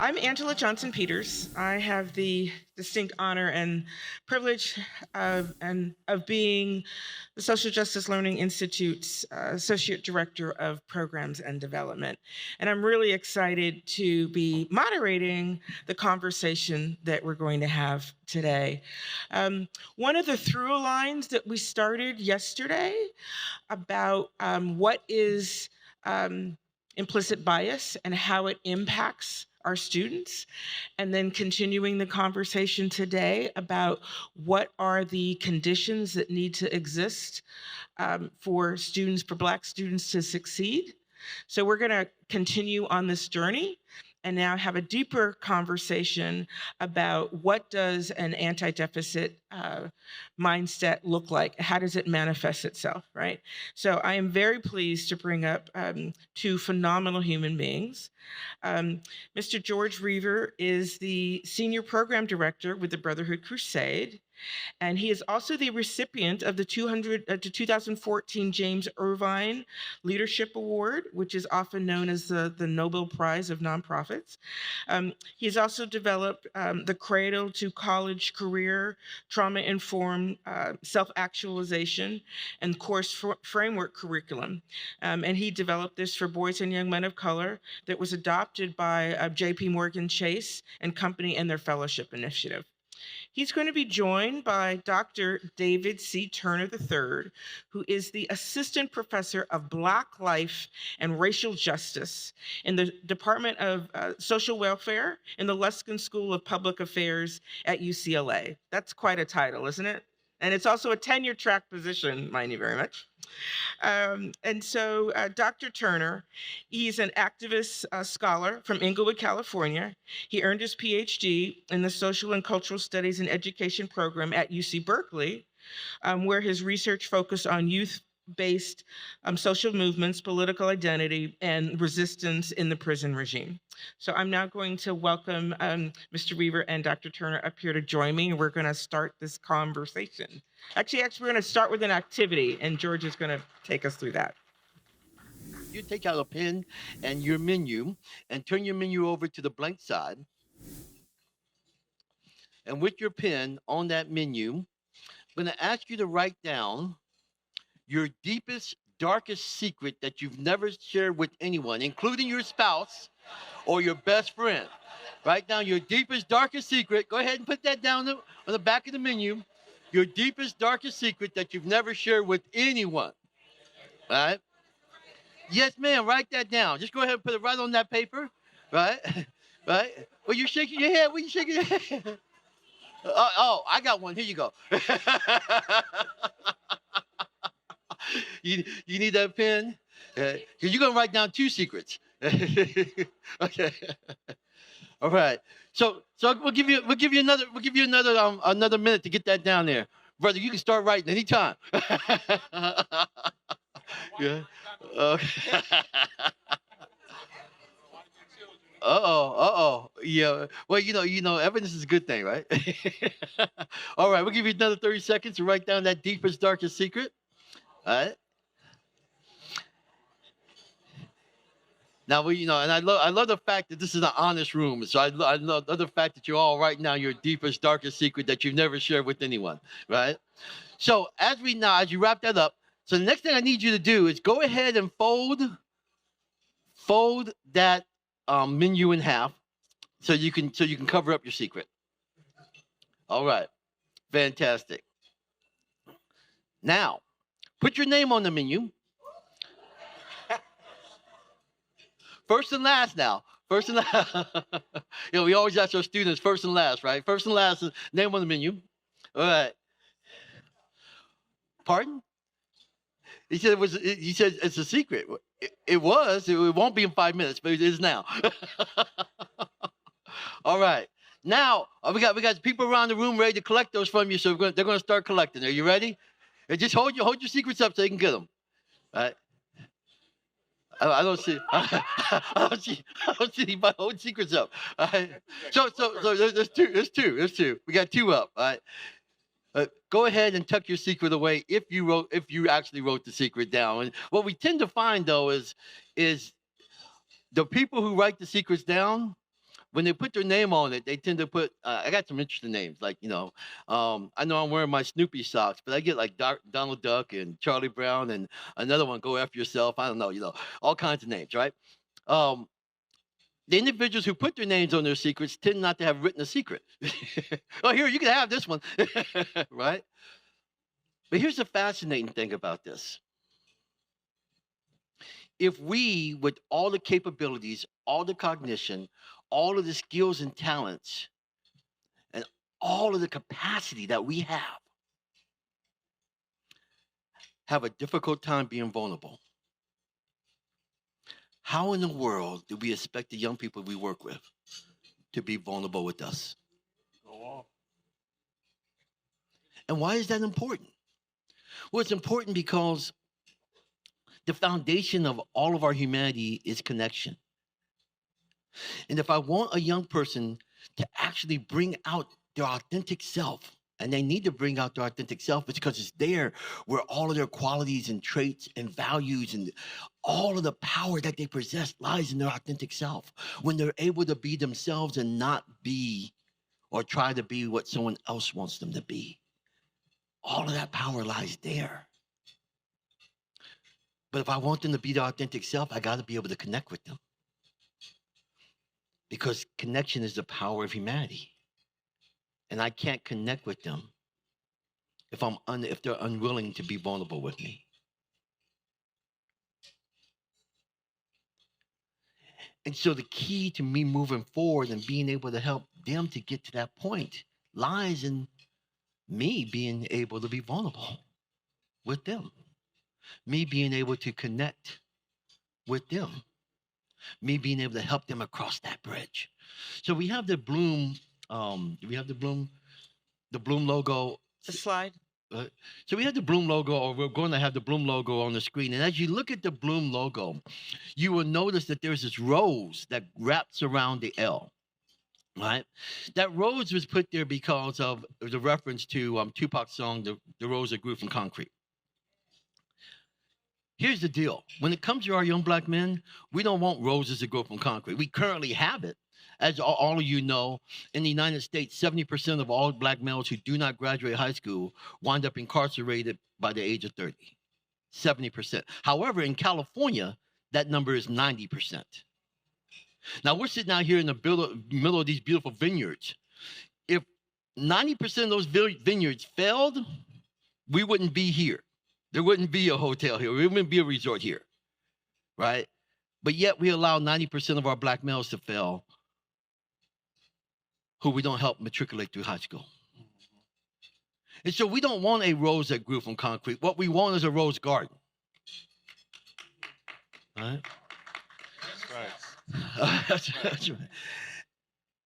I'm Angela Johnson Peters. I have the distinct honor and privilege of being the Social Justice Learning Institute's Associate Director of Programs and Development. And I'm really excited to be moderating the conversation that we're going to have today. One of the through lines that we started yesterday about what is implicit bias and how it impacts our students, and then continuing the conversation today about what are the conditions that need to exist for Black students to succeed. So we're going to continue on this journey and now have a deeper conversation about what does an anti-deficit mindset look like? How does it manifest itself, right? So I am very pleased to bring up two phenomenal human beings. Mr. George Reaver is the Senior Program Director with the Brotherhood Crusade, and he is also the recipient of the 2014 James Irvine Leadership Award, which is often known as the Nobel Prize of Nonprofits. He has also developed the Cradle to College Career Trauma-Informed Self-Actualization and Course Framework Curriculum. And he developed this for boys and young men of color that was adopted by JP Morgan Chase and Company and their fellowship initiative. He's going to be joined by Dr. David C. Turner III, who is the Assistant Professor of Black Life and Racial Justice in the Department of Social Welfare in the Luskin School of Public Affairs at UCLA. That's quite a title, isn't it? And it's also a tenure track position, mind you very much. And so Dr. Turner, he's an activist scholar from Inglewood, California. He earned his PhD in the Social and Cultural Studies and Education program at UC Berkeley, where his research focused on youth-based social movements, political identity, and resistance in the prison regime. So I'm now going to welcome Mr. Reaver and Dr. Turner up here to join me, and we're going to start this conversation. Actually, we're going to start with an activity, and George is going to take us through that. You take out a pen and your menu and turn your menu over to the blank side. And with your pen on that menu, I'm going to ask you to write down your deepest, darkest secret that you've never shared with anyone, including your spouse or your best friend. Write down your deepest, darkest secret. Go ahead and put that down on the back of the menu. Your deepest, darkest secret that you've never shared with anyone. All right? Yes, ma'am. Write that down. Just go ahead and put it right on that paper. Right? Right? Well, you're shaking your head. What are you shaking your head? Oh, I got one. Here you go. You need that pen? Because you're going to write down two secrets. Okay. All right. So we'll give you another minute to get that down there. Brother, you can start writing anytime. Yeah. Okay. Yeah. Well, evidence is a good thing, right? All right, we'll give you another 30 seconds to write down that deepest, darkest secret. All right. Now, and I love the fact that this is an honest room. So I love the fact that you're all writing down your deepest, darkest secret that you've never shared with anyone, right? So as you wrap that up, so the next thing I need you to do is go ahead and fold that menu in half, so you can cover up your secret. All right, fantastic. Now, put your name on the menu. First and last now. First and last. We always ask our students first and last, right? First and last, name on the menu. All right. Pardon? He said it's a secret. It was. It won't be in 5 minutes, but it is now. All right. Now we got people around the room ready to collect those from you. So they're going to start collecting. Are you ready? And just hold your secrets up so they can get them. All right. I don't see anybody holding secrets up. All right. So there's two. We got two up. All right. Go ahead and tuck your secret away if you actually wrote the secret down. And what we tend to find though is the people who write the secrets down when they put their name on it, they tend to put. I got some interesting names, like I know I'm wearing my Snoopy socks, but I get like Donald Duck and Charlie Brown and another one. Go after yourself. I don't know, all kinds of names, right? Um, the individuals who put their names on their secrets tend not to have written a secret. Oh, here, you can have this one, right? But here's the fascinating thing about this. If we, with all the capabilities, all the cognition, all of the skills and talents, and all of the capacity that we have a difficult time being vulnerable, how in the world do we expect the young people we work with to be vulnerable with us? And why is that important? Well, it's important because the foundation of all of our humanity is connection. And if I want a young person to actually bring out their authentic self, and they need to bring out their authentic self, it's because it's there where all of their qualities and traits and values and all of the power that they possess lies in their authentic self. When they're able to be themselves and not be or try to be what someone else wants them to be. All of that power lies there. But if I want them to be their authentic self, I got to be able to connect with them. Because connection is the power of humanity. And I can't connect with them if they're unwilling to be vulnerable with me. And so the key to me moving forward and being able to help them to get to that point lies in me being able to be vulnerable with them. Me being able to connect with them. Me being able to help them across that bridge. So we have the Bloom, do we have the Bloom logo? The slide. So we have the Bloom logo, or we're going to have the Bloom logo on the screen. And as you look at the Bloom logo, you will notice that there's this rose that wraps around the L. Right? That rose was put there because of the reference to Tupac's song, the Rose That Grew from Concrete. Here's the deal. When it comes to our young black men, we don't want roses that grow from concrete. We currently have it. As all of you know, in the United States, 70% of all black males who do not graduate high school wind up incarcerated by the age of 30. 70%. However, in California, that number is 90%. Now, we're sitting out here in the middle of these beautiful vineyards. If 90% of those vineyards failed, we wouldn't be here. There wouldn't be a hotel here. There wouldn't be a resort here, right? But yet we allow 90% of our black males to fail who we don't help matriculate through high school. And so we don't want a rose that grew from concrete. What we want is a rose garden. Right? That's right. That's right.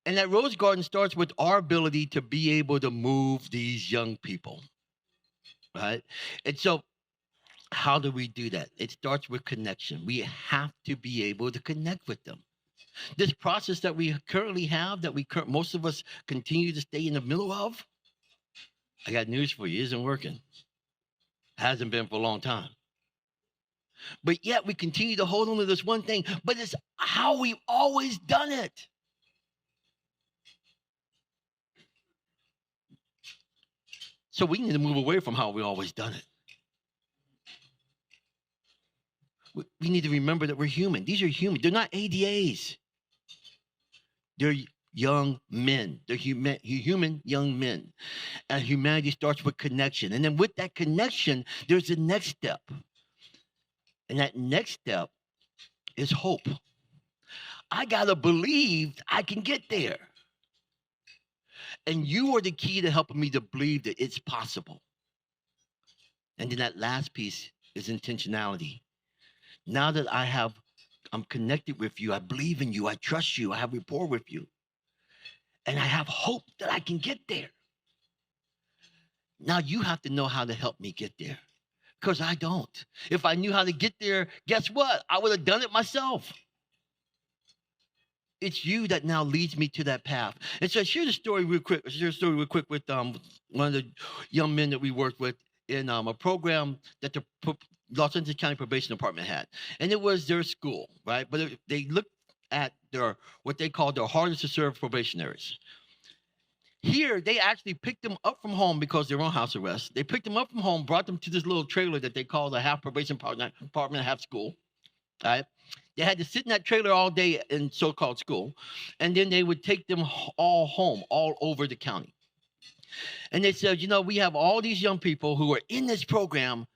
And that rose garden starts with our ability to be able to move these young people. Right? And so how do we do that? It starts with connection. We have to be able to connect with them. This process that we currently have, that most of us continue to stay in the middle of, I got news for you, isn't working. Hasn't been for a long time. But yet we continue to hold on to this one thing, but it's how we've always done it. So we need to move away from how we've always done it. We need to remember that we're human. These are human. They're not ADAs. They're young men. They're human young men. And humanity starts with connection. And then with that connection, there's the next step. And that next step is hope. I got to believe I can get there. And you are the key to helping me to believe that it's possible. And then that last piece is intentionality. Now that I'm connected with you, I believe in you, I trust you, I have rapport with you. And I have hope that I can get there. Now you have to know how to help me get there. Because I don't. If I knew how to get there, guess what? I would have done it myself. It's you that now leads me to that path. And so I share the story real quick. With one of the young men that we worked with in a program that the Los Angeles County Probation Department had. And it was their school, right? But they looked at their what they call their hardest to serve probationaries. Here, they actually picked them up from home because they were on house arrest. They picked them up from home, brought them to this little trailer that they call the half probation apartment, half school. All right. They had to sit in that trailer all day in so-called school, and then they would take them all home, all over the county. And they said, you know, we have all these young people who are in this program,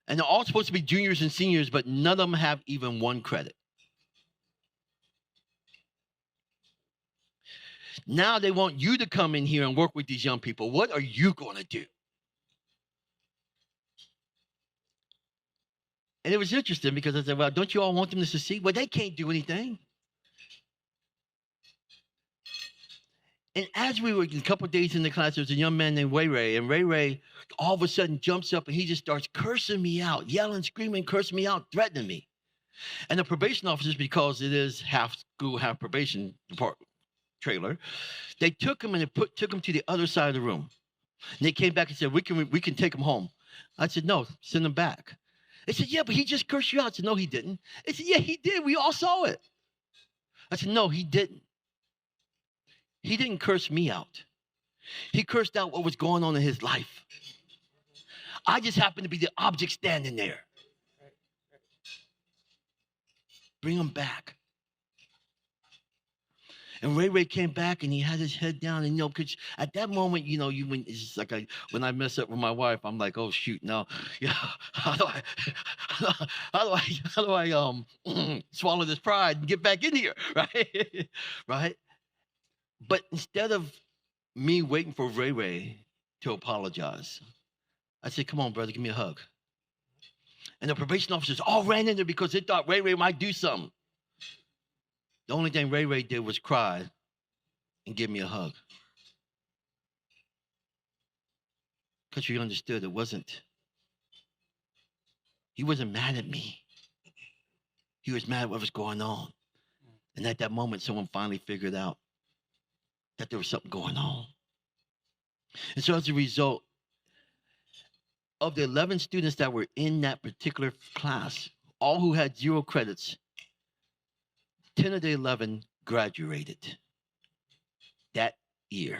and they're all supposed to be juniors and seniors, but none of them have even one credit. Now they want you to come in here and work with these young people. What are you going to do? And it was interesting because I said, well, don't you all want them to succeed? Well, they can't do anything. And as we were a couple of days in the class, there was a young man named Ray Ray. And Ray Ray all of a sudden jumps up and he just starts cursing me out, yelling, screaming, cursing me out, threatening me. And the probation officers, because it is half school, half probation department trailer, they took him and they took him to the other side of the room. And they came back and said, we can take him home. I said, no, send him back. They said, yeah, but he just cursed you out. I said, no, he didn't. They said, yeah, he did. We all saw it. I said, no, he didn't. He didn't curse me out. He cursed out what was going on in his life. I just happened to be the object standing there. Bring him back. And Ray Ray came back and he had his head down, and you know, because at that moment, you know, it's just like when I mess up with my wife, I'm like, oh shoot, now, yeah, how do I swallow this pride and get back in here, right, right? But instead of me waiting for Ray Ray to apologize, I said, come on, brother, give me a hug. And the probation officers all ran in there because they thought Ray Ray might do something. The only thing Ray Ray did was cry and give me a hug. Because he understood he wasn't mad at me. He was mad at what was going on. And at that moment, someone finally figured out that there was something going on. And so as a result, of the 11 students that were in that particular class, all who had 0 credits, 10 of the 11 graduated that year,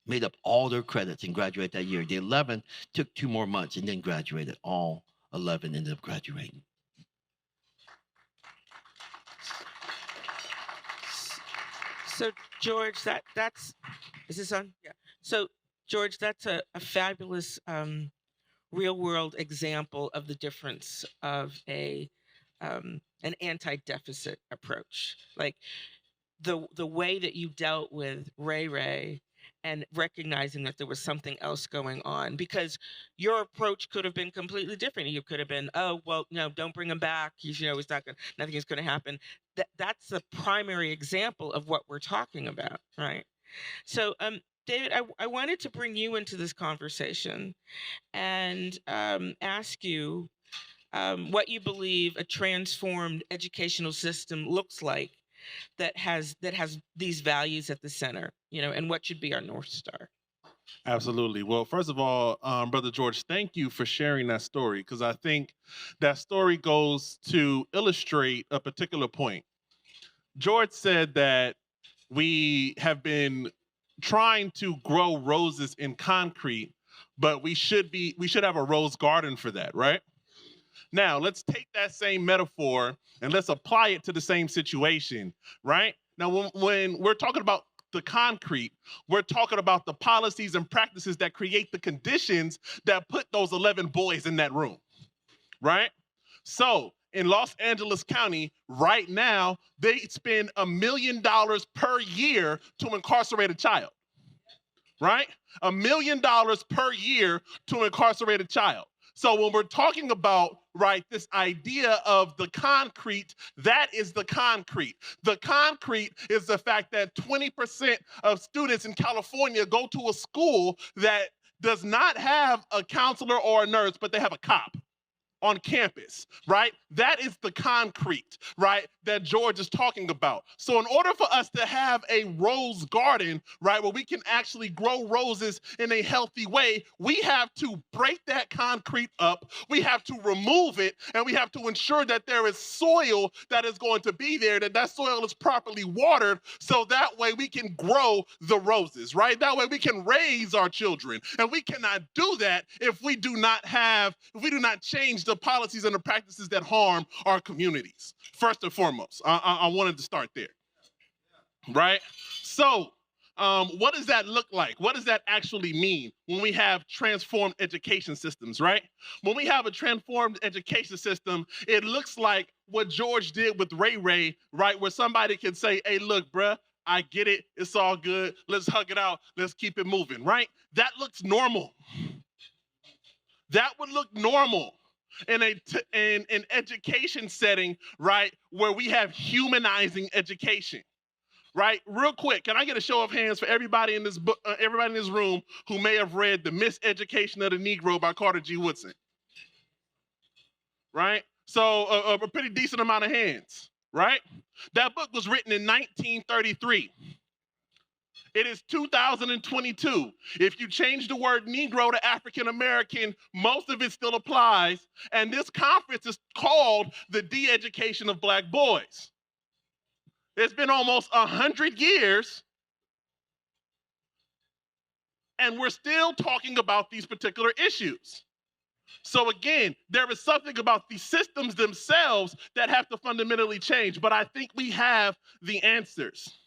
made up all their credits and graduated that year. The 11 took 2 more months and then graduated. All 11 ended up graduating. So George, that's is this on? Yeah. So George, that's a fabulous real world example of the difference of an anti-deficit approach. Like the way that you dealt with Ray Ray and recognizing that there was something else going on, because your approach could have been completely different. You could have been, oh, well, no, don't bring him back. He's, you know, nothing is going to happen. That's the primary example of what we're talking about, right? So, David, I wanted to bring you into this conversation and ask you what you believe a transformed educational system looks like that has these values at the center, you know, and what should be our North Star. Absolutely. Well, first of all, Brother George, thank you for sharing that story, because I think that story goes to illustrate a particular point. George said that we have been trying to grow roses in concrete, but we should have a rose garden for that, right? Now, let's take that same metaphor and let's apply it to the same situation, right? Now, when we're talking about the concrete, we're talking about the policies and practices that create the conditions that put those 11 boys in that room, right? So in Los Angeles County right now, they spend $1 million per year to incarcerate a child, right? $1 million per year to incarcerate a child. So when we're talking about, right, this idea of the concrete, that is the concrete. The concrete is the fact that 20% of students in California go to a school that does not have a counselor or a nurse, but they have a cop on campus, right? That is the concrete, right, that George is talking about. So in order for us to have a rose garden, right, where we can actually grow roses in a healthy way, we have to break that concrete up, we have to remove it, and we have to ensure that there is soil that is going to be there, that soil is properly watered, so that way we can grow the roses, right? That way we can raise our children. And we cannot do that if we do not change the policies and the practices that harm our communities. First and foremost, I wanted to start there, right? So, what does that look like? What does that actually mean when we have transformed education systems, right? When we have a transformed education system, it looks like what George did with Ray Ray, right? Where somebody can say, hey, look, bruh, I get it. It's all good. Let's hug it out. Let's keep it moving, right? That looks normal. That would look normal in an education setting, right, where we have humanizing education, right? Real quick, can I get a show of hands for everybody in this book, everybody in this room who may have read The Miseducation of the Negro by Carter G. Woodson, right? So a pretty decent amount of hands, right? That book was written in 1933. It is 2022. If you change the word Negro to African American, most of it still applies. And this conference is called the De-Education of Black Boys. It's been almost 100 years, and we're still talking about these particular issues. So again, there is something about these systems themselves that have to fundamentally change, but I think we have the answers.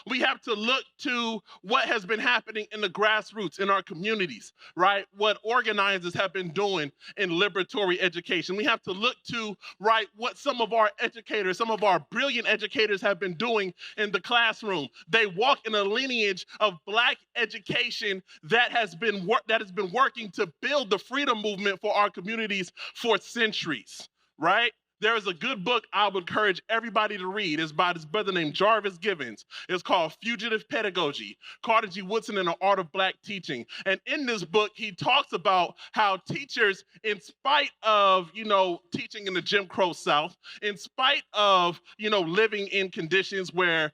We have to look to what has been happening in the grassroots in our communities, right? What organizers have been doing in liberatory education. We have to look to, right, what some of our educators, some of our brilliant educators have been doing in the classroom. They walk in a lineage of Black education that has been working to build the freedom movement for our communities for centuries, right? There is a good book I would encourage everybody to read. It's by this brother named Jarvis Givens. It's called Fugitive Pedagogy, Carter G. Woodson and the Art of Black Teaching. And in this book, he talks about how teachers, in spite of, teaching in the Jim Crow South, in spite of, living in conditions where,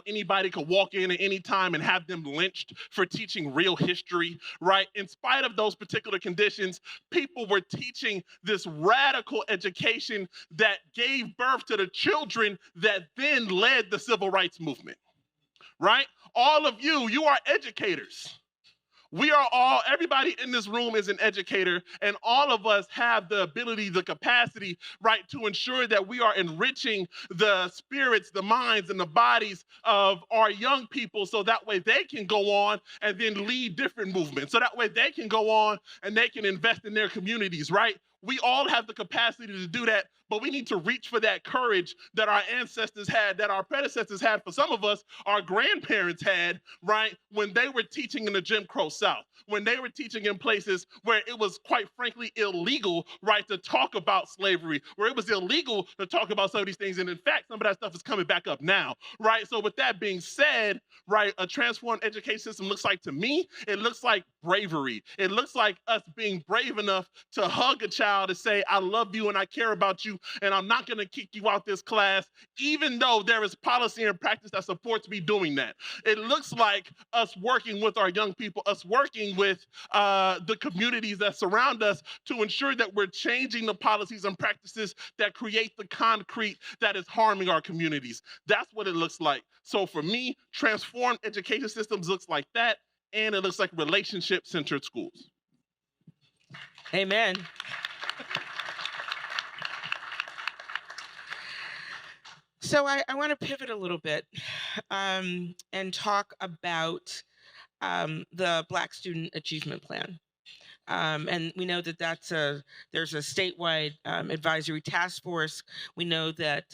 anybody could walk in at any time and have them lynched for teaching real history, right? In spite of those particular conditions, people were teaching this radical education that gave birth to the children that then led the civil rights movement, right? All of you are educators. We are all, everybody in this room is an educator, and all of us have the ability, the capacity, right, to ensure that we are enriching the spirits, the minds, and the bodies of our young people so that way they can go on and then lead different movements. So that way they can go on and they can invest in their communities, right? We all have the capacity to do that, but we need to reach for that courage that our ancestors had, that our predecessors had. For some of us, our grandparents had, right, when they were teaching in the Jim Crow South, when they were teaching in places where it was quite frankly illegal, right, to talk about slavery, where it was illegal to talk about some of these things. And in fact, some of that stuff is coming back up now, right? So with that being said, right, a transformed education system looks like, to me, it looks like bravery. It looks like us being brave enough to hug a child and say, I love you and I care about you, and I'm not going to kick you out this class, even though there is policy and practice that supports me doing that. It looks like us working with our young people, us working with the communities that surround us to ensure that we're changing the policies and practices that create the concrete that is harming our communities. That's what it looks like. So for me, transformed education systems looks like that, and it looks like relationship-centered schools. Amen. So I want to pivot a little bit and talk about the Black Student Achievement Plan. And we know that there's a statewide advisory task force. We know that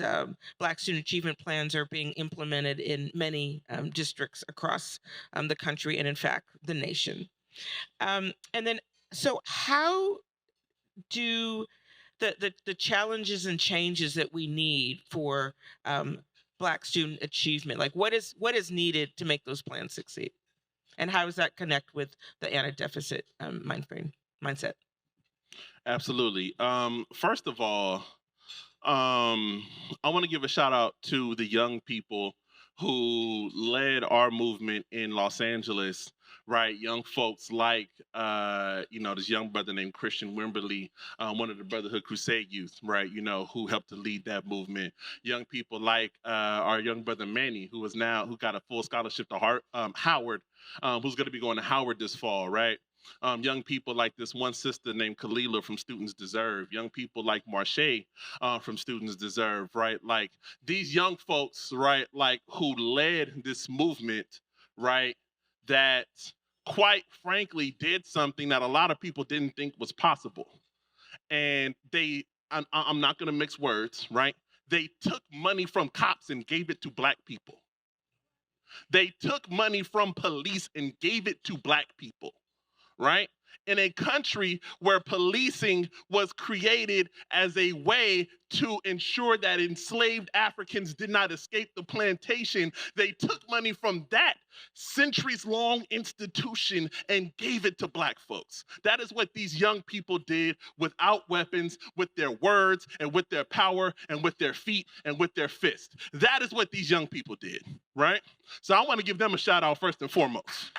Black student achievement plans are being implemented in many districts across the country and, in fact, the nation. So how do the challenges and changes that we need for Black student achievement, like what is needed to make those plans succeed? And how does that connect with the anti-deficit mindset? Absolutely. First of all, I want to give a shout out to the young people who led our movement in Los Angeles, right? Young folks like, this young brother named Christian Wimberly, one of the Brotherhood Crusade youth, right? Who helped to lead that movement. Young people like our young brother Manny, who got a full scholarship to Howard, who's going to be going to Howard this fall, right? Young people like this one sister named Kalila from Students Deserve, young people like Marche from Students Deserve, right? Like these young folks, right, like who led this movement, right, that quite frankly did something that a lot of people didn't think was possible. And I'm not going to mix words, right? They took money from cops and gave it to Black people. They took money from police and gave it to Black people, right? In a country where policing was created as a way to ensure that enslaved Africans did not escape the plantation, they took money from that centuries-long institution and gave it to Black folks. That is what these young people did without weapons, with their words and with their power and with their feet and with their fists. That is what these young people did, right? So I want to give them a shout out first and foremost.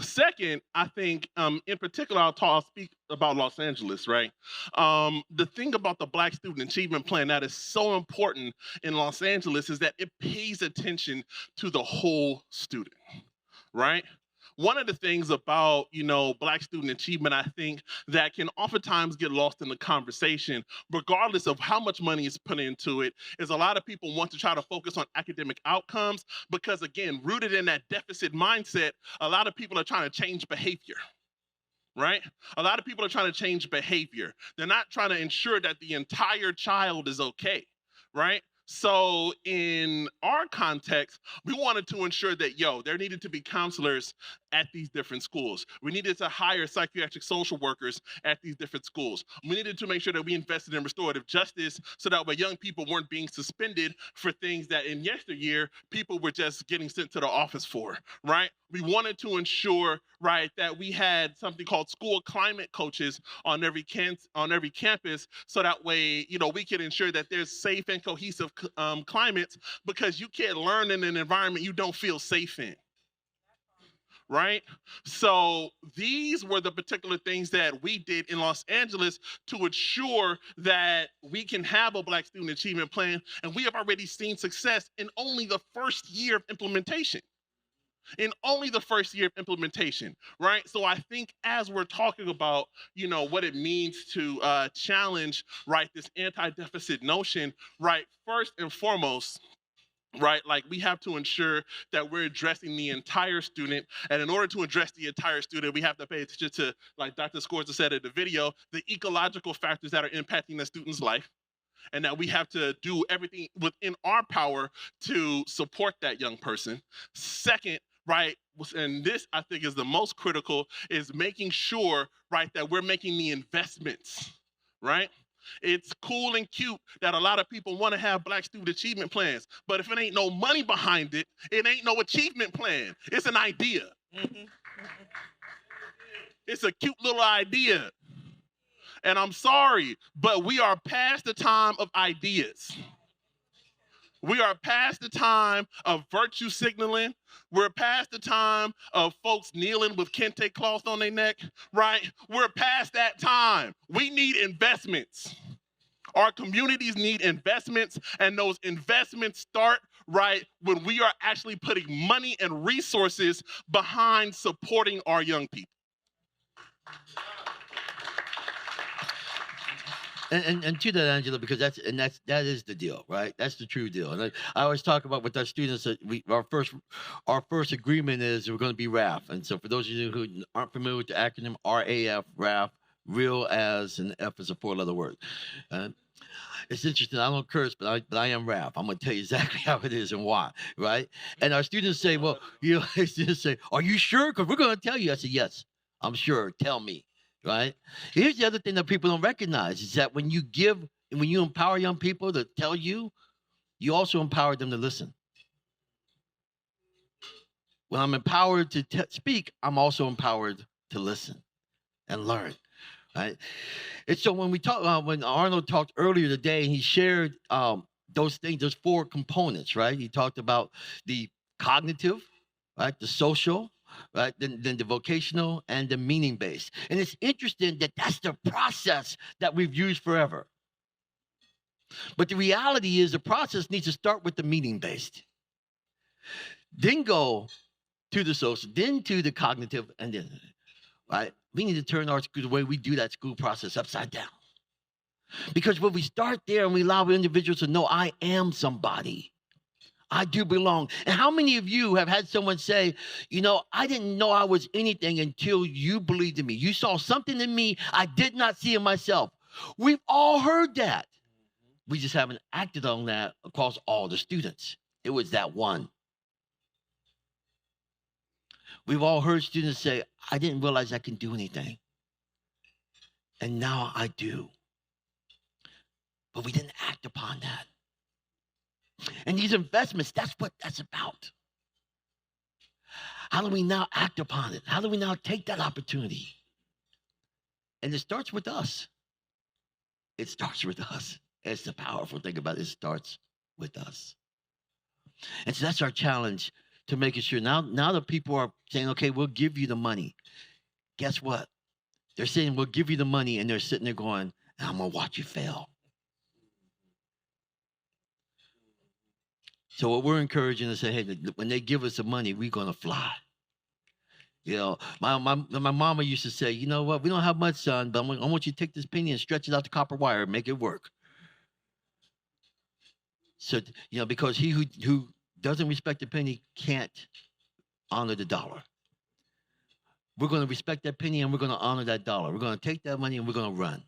Second, I think, in particular, I'll speak about Los Angeles, right? The thing about the Black Student Achievement Plan that is so important in Los Angeles is that it pays attention to the whole student, right? One of the things about, Black student achievement, I think, that can oftentimes get lost in the conversation, regardless of how much money is put into it, is a lot of people want to try to focus on academic outcomes because, again, rooted in that deficit mindset, a lot of people are trying to change behavior. Right? A lot of people are trying to change behavior. They're not trying to ensure that the entire child is okay, right? So in our context, we wanted to ensure that, there needed to be counselors at these different schools. We needed to hire psychiatric social workers at these different schools. We needed to make sure that we invested in restorative justice so that way young people weren't being suspended for things that in yesteryear, people were just getting sent to the office for, right? We wanted to ensure, right, that we had something called school climate coaches on every campus so that way, we can ensure that there's safe and cohesive climates because you can't learn in an environment you don't feel safe in. Right? So these were the particular things that we did in Los Angeles to ensure that we can have a Black Student Achievement Plan, and we have already seen success in only the first year of implementation. Right? So I think as we're talking about, what it means to challenge, right, this anti-deficit notion, right, first and foremost, right? Like we have to ensure that we're addressing the entire student. And in order to address the entire student, we have to pay attention to, like Dr. Scorza said in the video, the ecological factors that are impacting the student's life. And that we have to do everything within our power to support that young person. Second, right, and this I think is the most critical, is making sure, right, that we're making the investments, right? It's cool and cute that a lot of people want to have Black student achievement plans, but if it ain't no money behind it, it ain't no achievement plan. It's an idea. It's a cute little idea. And I'm sorry, but we are past the time of ideas. We are past the time of virtue signaling. We're past the time of folks kneeling with kente cloths on their neck, right? We're past that time. We need investments. Our communities need investments, and those investments start, right, when we are actually putting money and resources behind supporting our young people. And to that, Angela, because that is the deal, right? That's the true deal. And I always talk about with our students that our first agreement is we're going to be RAF. And so for those of you who aren't familiar with the acronym RAF, RAF, real as and F is a 4-letter word. It's interesting. I don't curse, but I am RAF. I'm going to tell you exactly how it is and why, right? And our students say, well, students say, are you sure? Because we're going to tell you. I say, yes, I'm sure. Tell me. Right? Here's the other thing that people don't recognize is that when you empower young people to tell you, you also empower them to listen. When I'm empowered to speak, I'm also empowered to listen and learn. Right? And so when we talk, when Arnold talked earlier today, he shared those things, those four components, right? He talked about the cognitive, right? The social, right? Then the vocational and the meaning based. And it's interesting that that's the process that we've used forever. But the reality is the process needs to start with the meaning based, then go to the social, then to the cognitive, and then, right? We need to turn the way we do that school process upside down. Because when we start there and we allow individuals to know I am somebody, I do belong. And how many of you have had someone say, you know, I didn't know I was anything until you believed in me. You saw something in me I did not see in myself. We've all heard that. We just haven't acted on that across all the students. It was that one. We've all heard students say, I didn't realize I can do anything. And now I do. But we didn't act upon that. And these investments, that's what that's about. How do we now act upon it? How do we now take that opportunity? And it starts with us. It starts with us. It's the powerful thing about it. It starts with us. And so that's our challenge, to making sure now that people are saying, okay, we'll give you the money. Guess what? They're saying, we'll give you the money, and they're sitting there going, I'm going to watch you fail. So what we're encouraging is say, hey, when they give us the money, we're going to fly. You know, my mama used to say, you know what, we don't have much, son, but I want you to take this penny and stretch it out to copper wire and make it work. So, you know, because he who doesn't respect the penny can't honor the dollar. We're going to respect that penny and we're going to honor that dollar. We're going to take that money and we're going to run.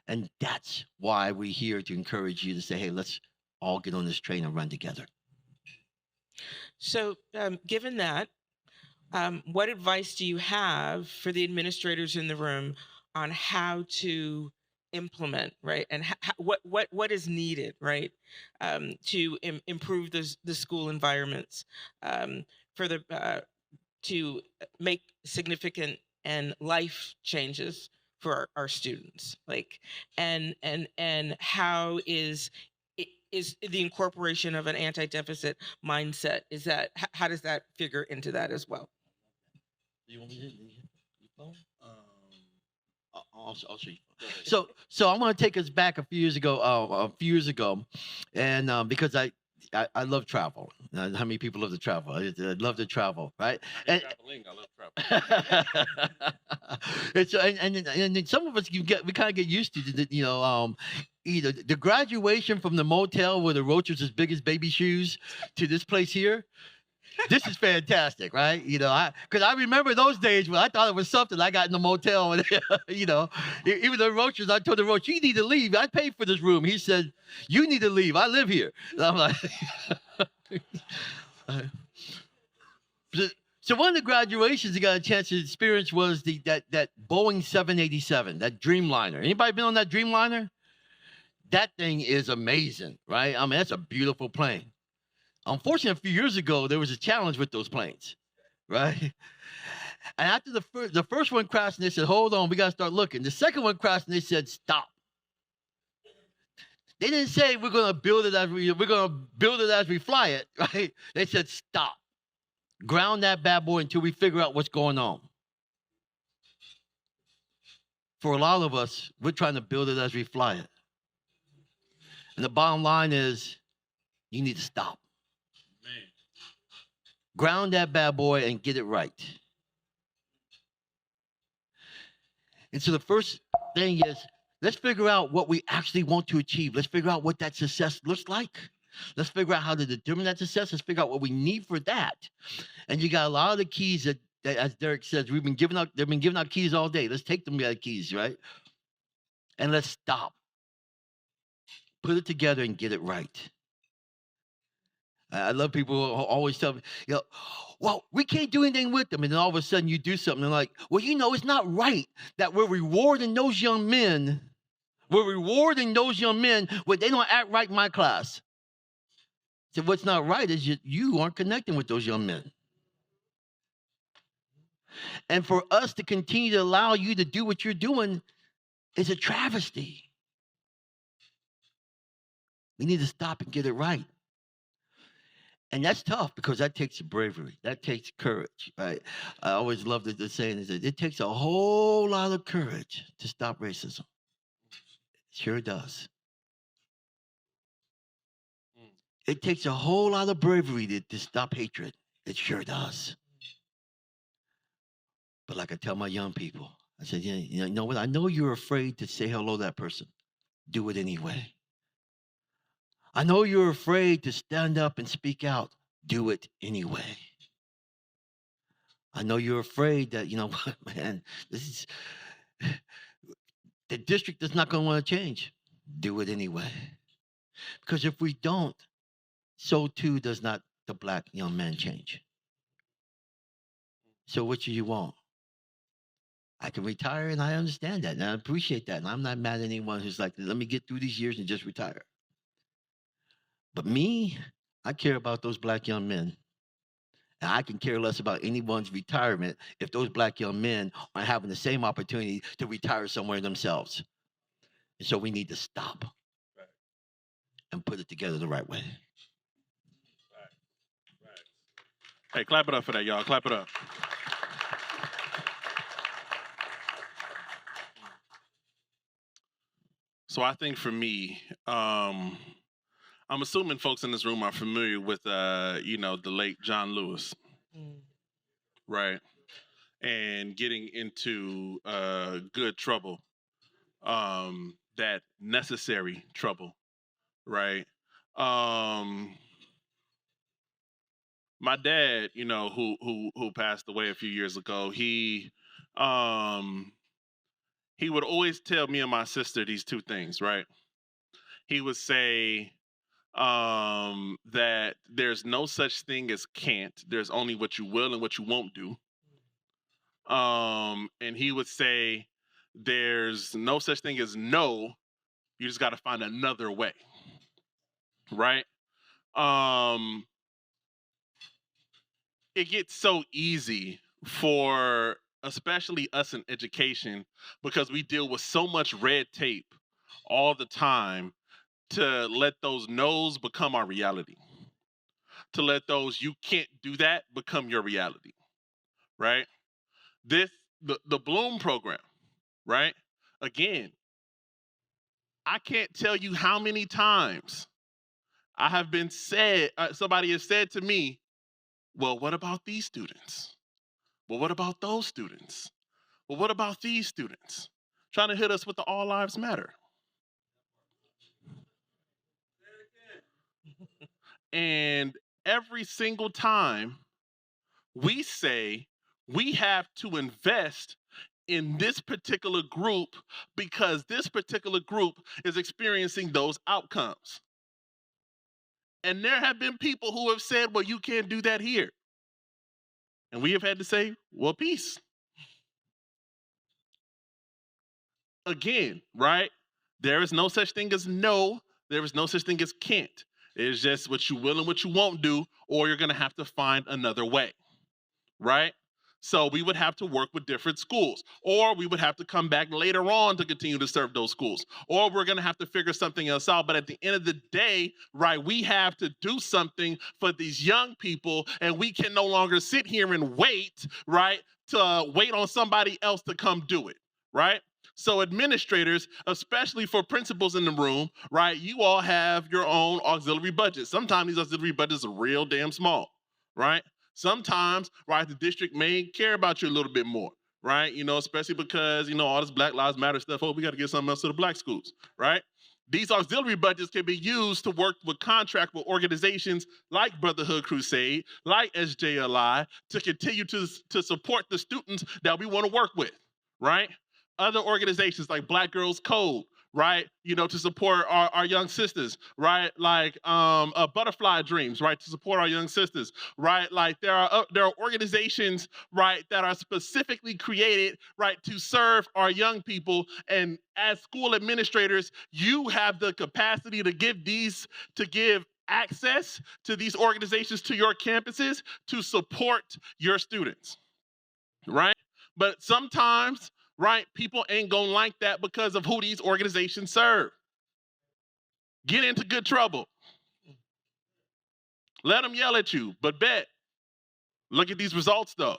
And that's why we're here, to encourage you to say, hey, let's all get on this train and run together. So, given that, what advice do you have for the administrators in the room on how to implement, right? And what is needed, right, to improve the school environments, for the to make significant and life changes for our students, like, and how is the incorporation of an anti-deficit mindset, is that, how does that figure into that as well? You want me to hit your phone? I'll show you. So I'm going to take us back a few years ago, and because I love travel. How many people love to travel? I love to travel, right? I love travel. and some of us we kind of get used to the, you know, either the graduation from the motel where the roach was as big as baby shoes to this place here. This is fantastic, right? You know, because I remember those days when I thought it was something. I got in the motel, and you know, even the roaches, I told the roach, you need to leave. I paid for this room. He said, you need to leave. I live here. And I'm like, so one of the graduations I got a chance to experience was that Boeing 787, that Dreamliner. Anybody been on that Dreamliner? That thing is amazing, right? I mean, that's a beautiful plane. Unfortunately, a few years ago, there was a challenge with those planes, right? And after the first one crashed, and they said, hold on, we got to start looking. The second one crashed, and they said, stop. They didn't say we're going to build it as we fly it, right? They said, stop. Ground that bad boy until we figure out what's going on. For a lot of us, we're trying to build it as we fly it. And the bottom line is, you need to stop. Ground that bad boy and get it right. And so the first thing is, let's figure out what we actually want to achieve. Let's figure out what that success looks like. Let's figure out how to determine that success. Let's figure out what we need for that. And you got a lot of the keys that as Derek says, they've been giving out keys all day. Let's take them keys, right? And let's stop. Put it together and get it right. I love people who always tell me, you know, well, we can't do anything with them. And then all of a sudden you do something and like, well, you know, it's not right that we're rewarding those young men. We're rewarding those young men when they don't act right in my class. So what's not right is you aren't connecting with those young men. And for us to continue to allow you to do what you're doing is a travesty. We need to stop and get it right. And that's tough because that takes bravery. That takes courage, right? I always love the saying is that it takes a whole lot of courage to stop racism. Sure does. It takes a whole lot of bravery to stop hatred. It sure does. But like I tell my young people, I said, yeah, you know what? I know you're afraid to say hello to that person. Do it anyway. I know you're afraid to stand up and speak out. Do it anyway. I know you're afraid that, you know what, man, this is the district is not going to want to change. Do it anyway. Because if we don't, so too does not the black young man change. So what do you want? I can retire, and I understand that, and I appreciate that. And I'm not mad at anyone who's like, let me get through these years and just retire. But me, I care about those black young men. And I can care less about anyone's retirement if those black young men are having the same opportunity to retire somewhere themselves. And so we need to stop and put it together the right way. Hey, clap it up for that, y'all. Clap it up. So I think for me, I'm assuming folks in this room are familiar with, the late John Lewis, right? And getting into good trouble, that necessary trouble, right? My dad, who passed away a few years ago, he would always tell me and my sister these two things, right? He would say that there's no such thing as can't. There's only what you will and what you won't do. And he would say there's no such thing as no. You just got to find another way, right? It gets so easy for especially us in education because we deal with so much red tape all the time to let those no's become our reality, to let those you can't do that become your reality, right? The Bloom program, right? Again, I can't tell you how many times I have been said, somebody has said to me, well, what about these students? Well, what about those students? Well, what about these students? Trying to hit us with the all lives matter. And every single time we say we have to invest in this particular group because this particular group is experiencing those outcomes. And there have been people who have said, well, you can't do that here. And we have had to say, well, peace. Again, right? There is no such thing as no. There is no such thing as can't. It's just what you will and what you won't do, or you're going to have to find another way, right? So we would have to work with different schools, or we would have to come back later on to continue to serve those schools, or we're going to have to figure something else out. But at the end of the day, right, we have to do something for these young people, and we can no longer sit here and wait, right, to wait on somebody else to come do it, right? So administrators, especially for principals in the room, right, you all have your own auxiliary budgets. Sometimes these auxiliary budgets are real damn small, right? Sometimes, right, the district may care about you a little bit more, right? Especially because, all this Black Lives Matter stuff, we got to get something else to the black schools, right? These auxiliary budgets can be used to work with contract with organizations like Brotherhood Crusade, like SJLI, to continue to support the students that we want to work with, right? Other organizations like Black Girls Code, right? To support our young sisters, right? Like Butterfly Dreams, right? To support our young sisters, right? Like there are organizations, right, that are specifically created, right, to serve our young people. And as school administrators, you have the capacity to give access to these organizations to your campuses to support your students, right? But sometimes, right, people ain't gonna like that because of who these organizations serve. Get into good trouble. Let them yell at you, but bet. Look at these results, though.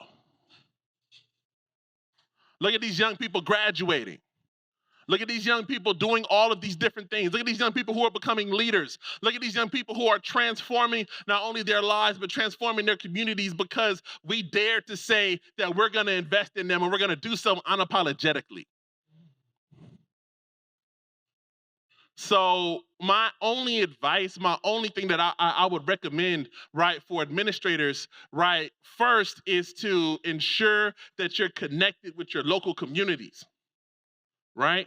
Look at these young people graduating. Look at these young people doing all of these different things. Look at these young people who are becoming leaders. Look at these young people who are transforming not only their lives, but transforming their communities because we dare to say that we're going to invest in them and we're going to do so unapologetically. So my only advice, my only thing that I would recommend, right, for administrators, right, first is to ensure that you're connected with your local communities, right?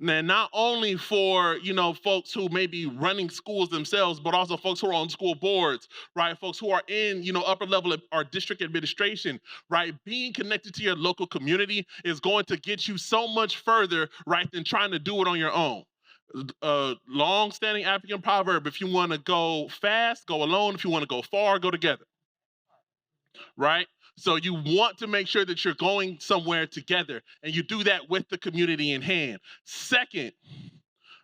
And not only for, folks who may be running schools themselves, but also folks who are on school boards, right? Folks who are in, upper level or district administration, right? Being connected to your local community is going to get you so much further, right, than trying to do it on your own. Long-standing African proverb: if you want to go fast, go alone. If you want to go far, go together. Right? So you want to make sure that you're going somewhere together, and you do that with the community in hand. Second,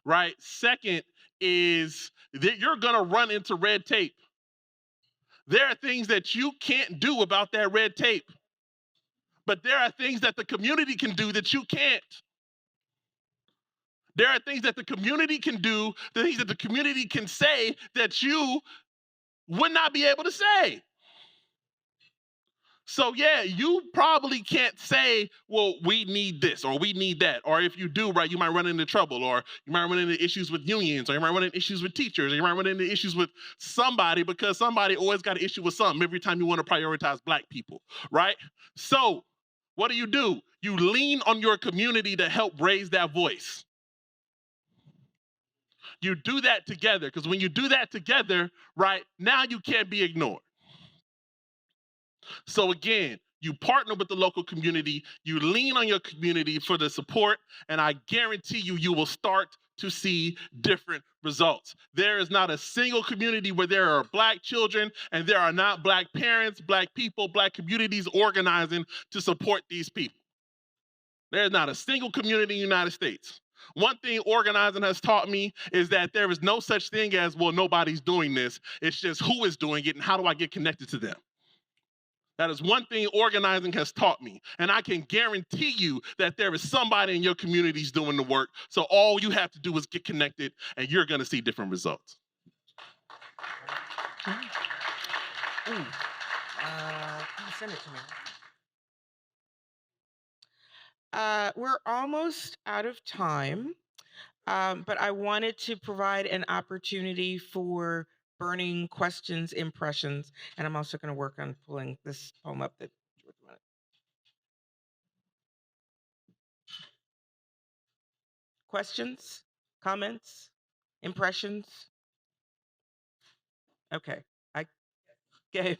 right? Second is that you're going to run into red tape. There are things that you can't do about that red tape, but there are things that the community can do that you can't. There are things that the community can do, the things that the community can say that you would not be able to say. So yeah, you probably can't say, well, we need this or we need that. Or if you do, right, you might run into trouble, or you might run into issues with unions, or you might run into issues with teachers, or you might run into issues with somebody, because somebody always got an issue with something every time you want to prioritize Black people, right? So what do? You lean on your community to help raise that voice. You do that together, because when you do that together, right, now you can't be ignored. So again, you partner with the local community, you lean on your community for the support, and I guarantee you will start to see different results. There is not a single community where there are Black children and there are not Black parents, Black people, Black communities organizing to support these people. There's not a single community in the United States. One thing organizing has taught me is that there is no such thing as, well, nobody's doing this. It's just who is doing it and how do I get connected to them. That is one thing organizing has taught me. And I can guarantee you that there is somebody in your communities doing the work. So all you have to do is get connected and you're going to see different results. Send it to me. We're almost out of time, but I wanted to provide an opportunity for burning questions, impressions, and I'm also going to work on pulling this poem up that George wanted. Questions, comments, impressions? Okay, okay.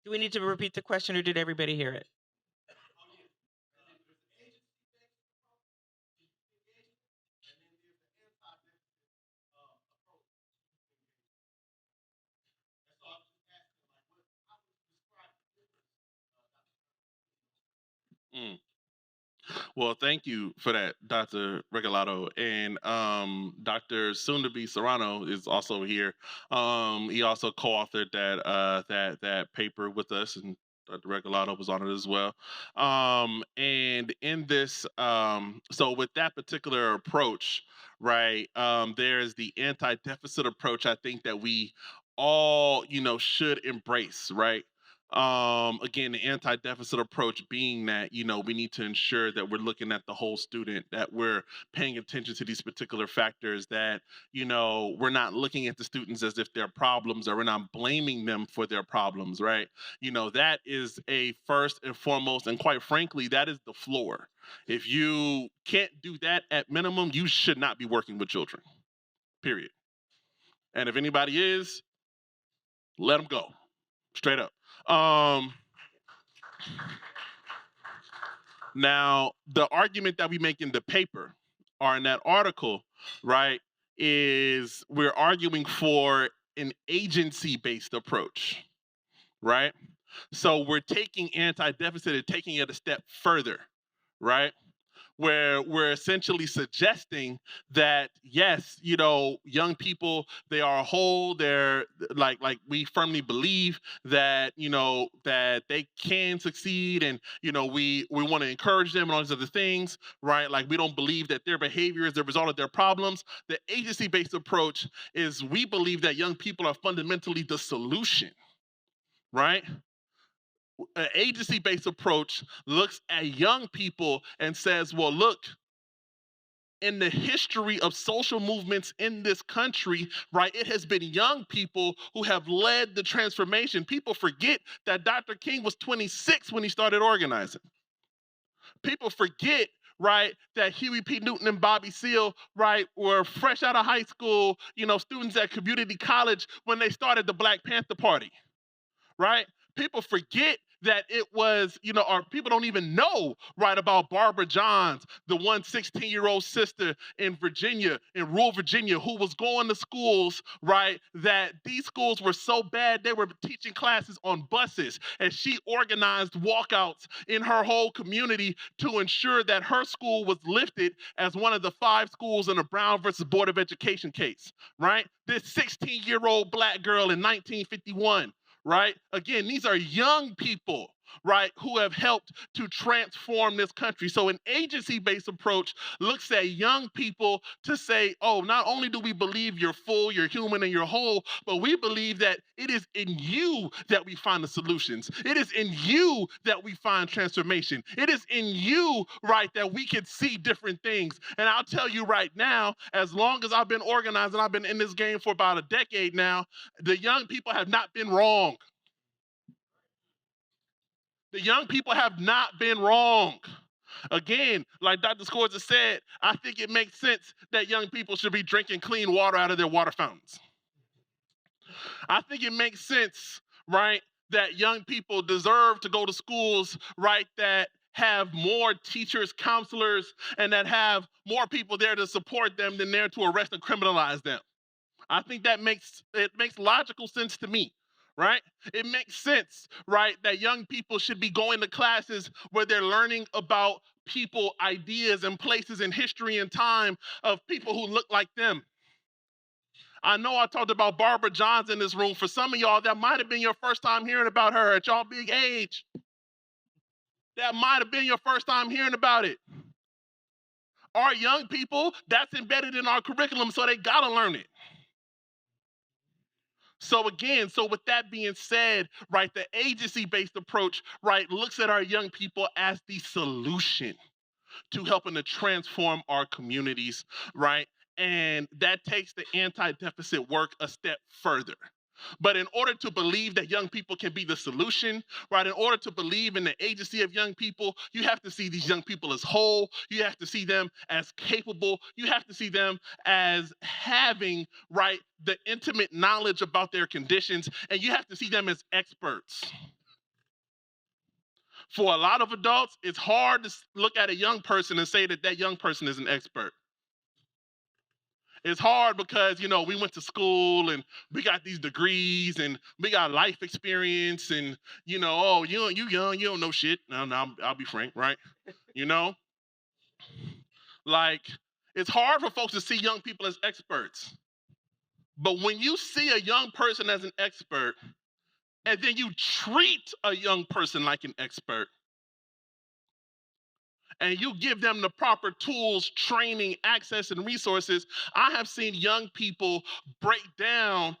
Do we need to repeat the question, or did everybody hear it? Mm. Well, thank you for that, Dr. Regalado. And Dr. Soon-to-be Serrano is also here. He also co-authored that paper with us, and Dr. Regalado was on it as well. And in this, so with that particular approach, right, there's the anti-deficit approach, I think, that we all, should embrace, right? Again, the anti-deficit approach being that, we need to ensure that we're looking at the whole student, that we're paying attention to these particular factors, that, we're not looking at the students as if they're problems, or we're not blaming them for their problems, right? That is a first and foremost, and quite frankly, that is the floor. If you can't do that at minimum, you should not be working with children, period. And if anybody is, let them go, straight up. Now, the argument that we make in the paper or in that article, right, is we're arguing for an agency-based approach, right? So we're taking anti-deficit and taking it a step further, right? Where we're essentially suggesting that yes, young people, they are a whole. They're like we firmly believe that that they can succeed, and we want to encourage them and all these other things, right? Like we don't believe that their behavior is the result of their problems. The agency-based approach is we believe that young people are fundamentally the solution, right? An agency-based approach looks at young people and says, well, look, in the history of social movements in this country, right, it has been young people who have led the transformation. People forget that Dr. King was 26 when he started organizing. People forget, right, that Huey P. Newton and Bobby Seale, right, were fresh out of high school, students at community college when they started the Black Panther Party. Right? People forget that it was, or people don't even know, right, about Barbara Johns, the 16-year-old sister in Virginia, in rural Virginia, who was going to schools, right, that these schools were so bad they were teaching classes on buses, and she organized walkouts in her whole community to ensure that her school was lifted as one of the 5 schools in the Brown versus Board of Education case, right? This 16-year-old Black girl in 1951, right? Again, these are young people, right, who have helped to transform this country. So an agency-based approach looks at young people to say, oh, not only do we believe you're full, you're human, and you're whole, but we believe that it is in you that we find the solutions. It is in you that we find transformation. It is in you, right, that we can see different things. And I'll tell you right now, as long as I've been organizing, I've been in this game for about a decade now, the young people have not been wrong. The young people have not been wrong. Again, like Dr. Scorza said, I think it makes sense that young people should be drinking clean water out of their water fountains. I think it makes sense, right, that young people deserve to go to schools, right, that have more teachers, counselors, and that have more people there to support them than there to arrest and criminalize them. I think that makes logical sense to me, right? It makes sense, right, that young people should be going to classes where they're learning about people, ideas, and places in history and time of people who look like them. I know I talked about Barbara Johns in this room. For some of y'all, that might have been your first time hearing about her at y'all big age. That might have been your first time hearing about it. Our young people, that's embedded in our curriculum, so they gotta learn it. So again, with that being said, right, the agency-based approach, right, looks at our young people as the solution to helping to transform our communities, right? And that takes the anti-deficit work a step further. But in order to believe that young people can be the solution, right, in order to believe in the agency of young people, you have to see these young people as whole. You have to see them as capable. You have to see them as having, right, the intimate knowledge about their conditions, and you have to see them as experts. For a lot of adults, it's hard to look at a young person and say that that young person is an expert. It's hard because, we went to school and we got these degrees and we got life experience and, oh, you young, you don't know shit. No, I'll be frank, right? Like, it's hard for folks to see young people as experts. But when you see a young person as an expert and then you treat a young person like an expert, and you give them the proper tools, training, access, and resources, I have seen young people break down,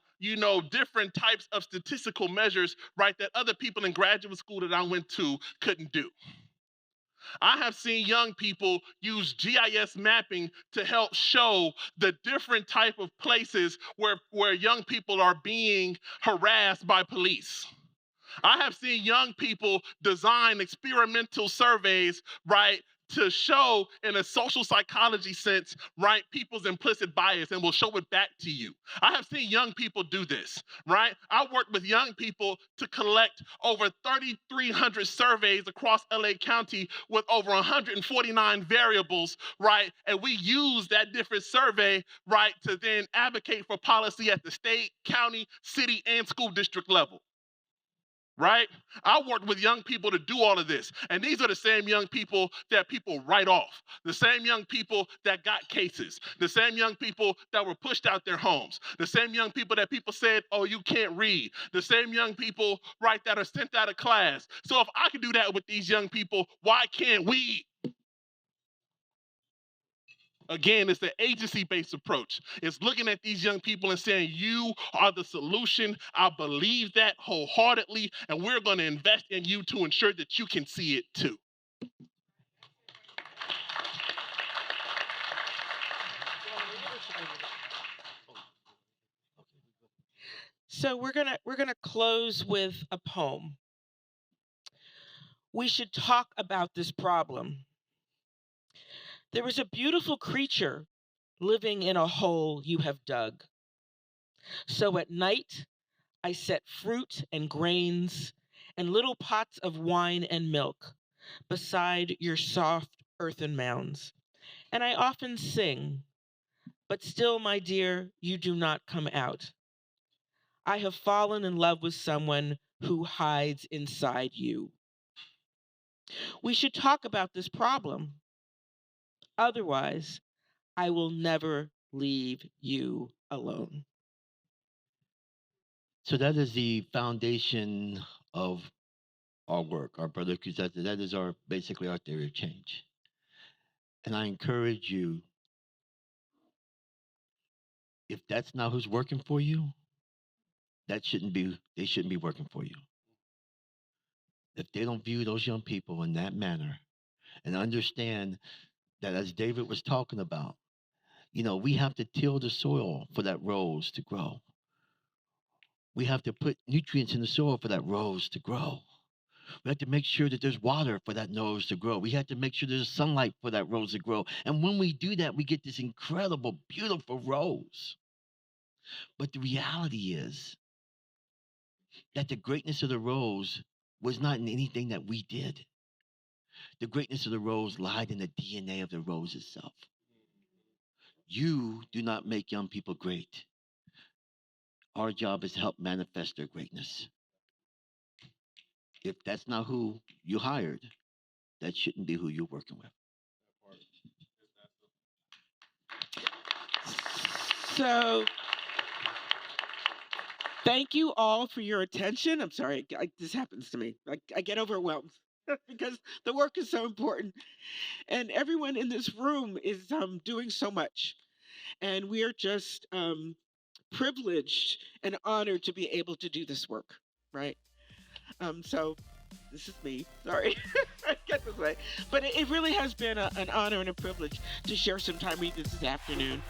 different types of statistical measures, right, that other people in graduate school that I went to couldn't do. I have seen young people use GIS mapping to help show the different type of places where young people are being harassed by police. I have seen young people design experimental surveys, right, to show in a social psychology sense, right, people's implicit bias and will show it back to you. I have seen young people do this, right? I work with young people to collect over 3,300 surveys across LA County with over 149 variables, right? And we use that different survey, right, to then advocate for policy at the state, county, city, and school district level. Right? I worked with young people to do all of this. And these are the same young people that people write off, the same young people that got cases, the same young people that were pushed out their homes, the same young people that people said, oh, you can't read, the same young people, right, that are sent out of class. So if I can do that with these young people, why can't we? Again, it's the agency-based approach. It's looking at these young people and saying, you are the solution. I believe that wholeheartedly, and we're going to invest in you to ensure that you can see it too. So we're gonna close with a poem. We should talk about this problem. There was a beautiful creature living in a hole you have dug. So at night, I set fruit and grains and little pots of wine and milk beside your soft earthen mounds. And I often sing, but still, my dear, you do not come out. I have fallen in love with someone who hides inside you. We should talk about this problem. Otherwise, I will never leave you alone. So that is the foundation of our work, our Brotherhood Crusade. That is our basically our theory of change. And I encourage you, if that's not who's working for you, they shouldn't be working for you. If they don't view those young people in that manner and understand that, as David was talking about, we have to till the soil for that rose to grow. We have to put nutrients in the soil for that rose to grow. We have to make sure that there's water for that rose to grow. We have to make sure there's sunlight for that rose to grow. And when we do that, we get this incredible, beautiful rose. But the reality is that the greatness of the rose was not in anything that we did. The greatness of the rose lied in the DNA of the rose itself. You do not make young people great. Our job is to help manifest their greatness. If that's not who you hired, that shouldn't be who you're working with. So, thank you all for your attention. I'm sorry, this happens to me. I get overwhelmed because the work is so important. And everyone in this room is doing so much. And we are just privileged and honored to be able to do this work, right? So this is me. Sorry, I get this way. But it really has been an honor and a privilege to share some time with you this afternoon.